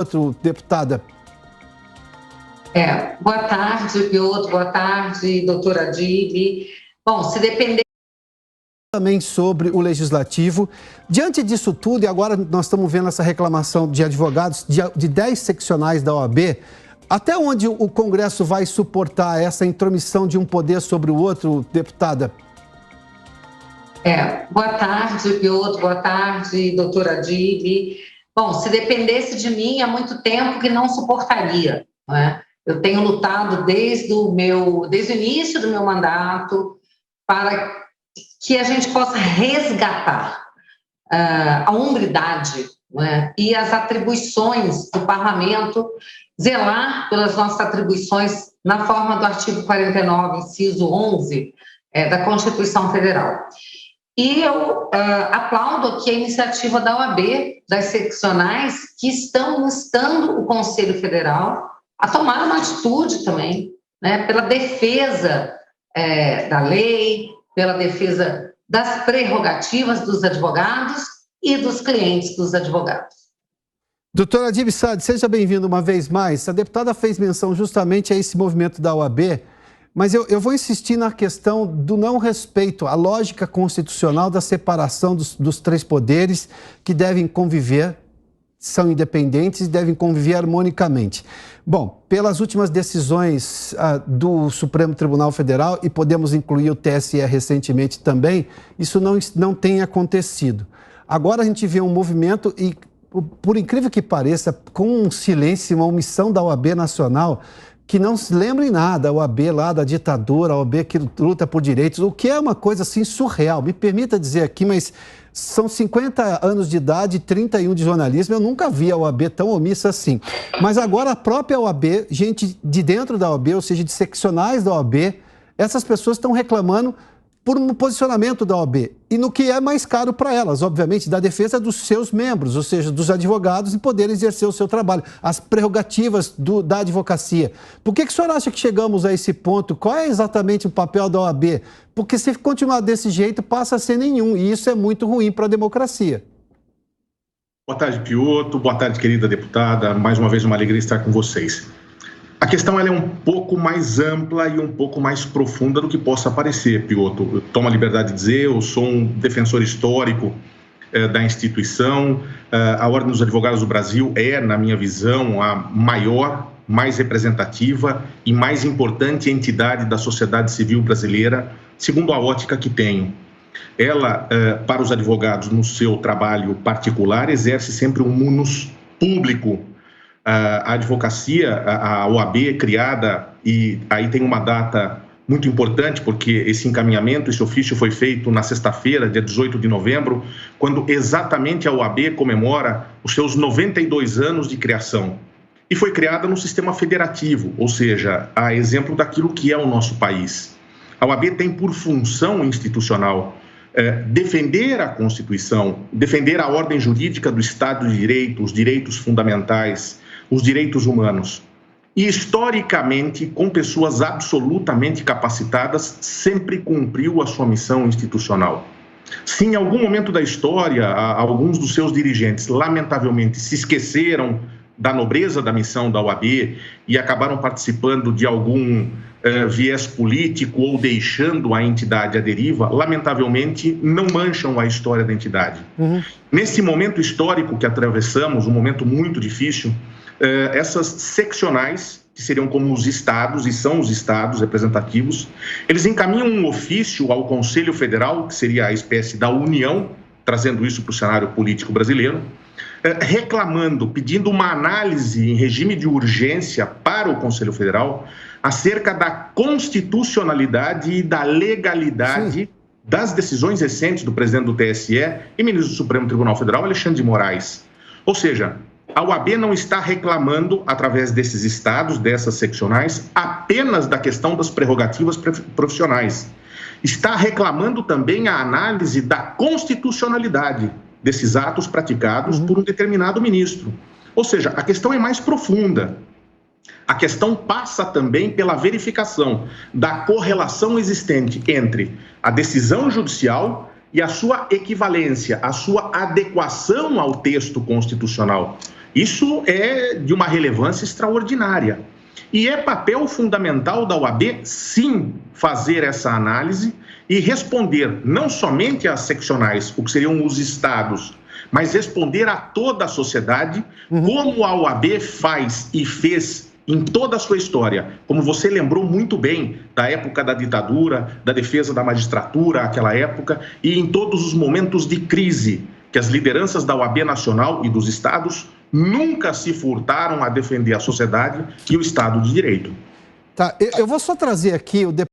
outro, deputada. Boa tarde, Piotr, boa tarde, doutora Dili. Bom, se depender... Também sobre o Legislativo. Diante disso tudo, e agora nós estamos vendo essa reclamação de advogados de 10 seccionais da OAB, até onde o Congresso vai suportar essa intromissão de um poder sobre o outro, deputada? Boa tarde, Piotr, boa tarde, doutora Dili. Bom, se dependesse de mim, há muito tempo que não suportaria, não é? Eu tenho lutado desde o início do meu mandato para que a gente possa resgatar a hombridade, não é? E as atribuições do parlamento, zelar pelas nossas atribuições na forma do artigo 49, inciso 11 da Constituição Federal. E eu aplaudo aqui a iniciativa da OAB, das seccionais, que estão instando o Conselho Federal a tomar uma atitude também, né, pela defesa da lei, pela defesa das prerrogativas dos advogados e dos clientes dos advogados. Doutora Dili Saad, seja bem-vinda uma vez mais. A deputada fez menção justamente a esse movimento da OAB, mas eu vou insistir na questão do não respeito à lógica constitucional da separação dos três poderes que devem conviver, são independentes e devem conviver harmonicamente. Bom, pelas últimas decisões do Supremo Tribunal Federal, e podemos incluir o TSE recentemente também, isso não tem acontecido. Agora a gente vê um movimento e, por incrível que pareça, com um silêncio, uma omissão da OAB Nacional, que não se lembra em nada, a OAB lá da ditadura, a OAB que luta por direitos, o que é uma coisa assim surreal. Me permita dizer aqui, mas são 50 anos de idade, 31 de jornalismo, eu nunca vi a OAB tão omissa assim. Mas agora a própria OAB, gente de dentro da OAB, ou seja, de seccionais da OAB, essas pessoas estão reclamando por um posicionamento da OAB e no que é mais caro para elas, obviamente, da defesa dos seus membros, ou seja, dos advogados, e poderem exercer o seu trabalho, as prerrogativas da advocacia. Por que o senhor acha que chegamos a esse ponto? Qual é exatamente o papel da OAB? Porque se continuar desse jeito, passa a ser nenhum, e isso é muito ruim para a democracia. Boa tarde, Piotr. Boa tarde, querida deputada. Mais uma vez, uma alegria estar com vocês. A questão ela é um pouco mais ampla e um pouco mais profunda do que possa parecer, Piotr. Eu tomo a liberdade de dizer, eu sou um defensor histórico da instituição. A Ordem dos Advogados do Brasil é, na minha visão, a maior, mais representativa e mais importante entidade da sociedade civil brasileira, segundo a ótica que tenho. Ela, para os advogados, no seu trabalho particular, exerce sempre um munus público. A advocacia, a OAB é criada, e aí tem uma data muito importante, porque esse encaminhamento, esse ofício foi feito na sexta-feira, dia 18 de novembro, quando exatamente a OAB comemora os seus 92 anos de criação. E foi criada no sistema federativo, ou seja, a exemplo daquilo que é o nosso país. A OAB tem por função institucional defender a Constituição, defender a ordem jurídica do Estado de Direito, os direitos fundamentais, os direitos humanos. E, historicamente, com pessoas absolutamente capacitadas, sempre cumpriu a sua missão institucional. Se em algum momento da história, alguns dos seus dirigentes, lamentavelmente, se esqueceram da nobreza da missão da OAB e acabaram participando de algum viés político ou deixando a entidade à deriva, lamentavelmente, não mancham a história da entidade. Nesse momento histórico que atravessamos, um momento muito difícil, essas seccionais, que seriam como os estados, e são os estados representativos, eles encaminham um ofício ao Conselho Federal, que seria a espécie da União, trazendo isso para o cenário político brasileiro, reclamando, pedindo uma análise em regime de urgência para o Conselho Federal acerca da constitucionalidade e da legalidade das decisões recentes do presidente do TSE e ministro do Supremo Tribunal Federal, Alexandre de Moraes. Ou seja, a OAB não está reclamando, através desses estados, dessas seccionais, apenas da questão das prerrogativas profissionais. Está reclamando também a análise da constitucionalidade desses atos praticados por um determinado ministro. Ou seja, a questão é mais profunda. A questão passa também pela verificação da correlação existente entre a decisão judicial e a sua equivalência, a sua adequação ao texto constitucional. Isso é de uma relevância extraordinária. E é papel fundamental da OAB, sim, fazer essa análise e responder não somente às seccionais, o que seriam os estados, mas responder a toda a sociedade, como a OAB faz e fez em toda a sua história. Como você lembrou muito bem da época da ditadura, da defesa da magistratura, aquela época, e em todos os momentos de crise, que as lideranças da OAB nacional e dos estados nunca se furtaram a defender a sociedade e o Estado de Direito. Tá, eu vou só trazer aqui o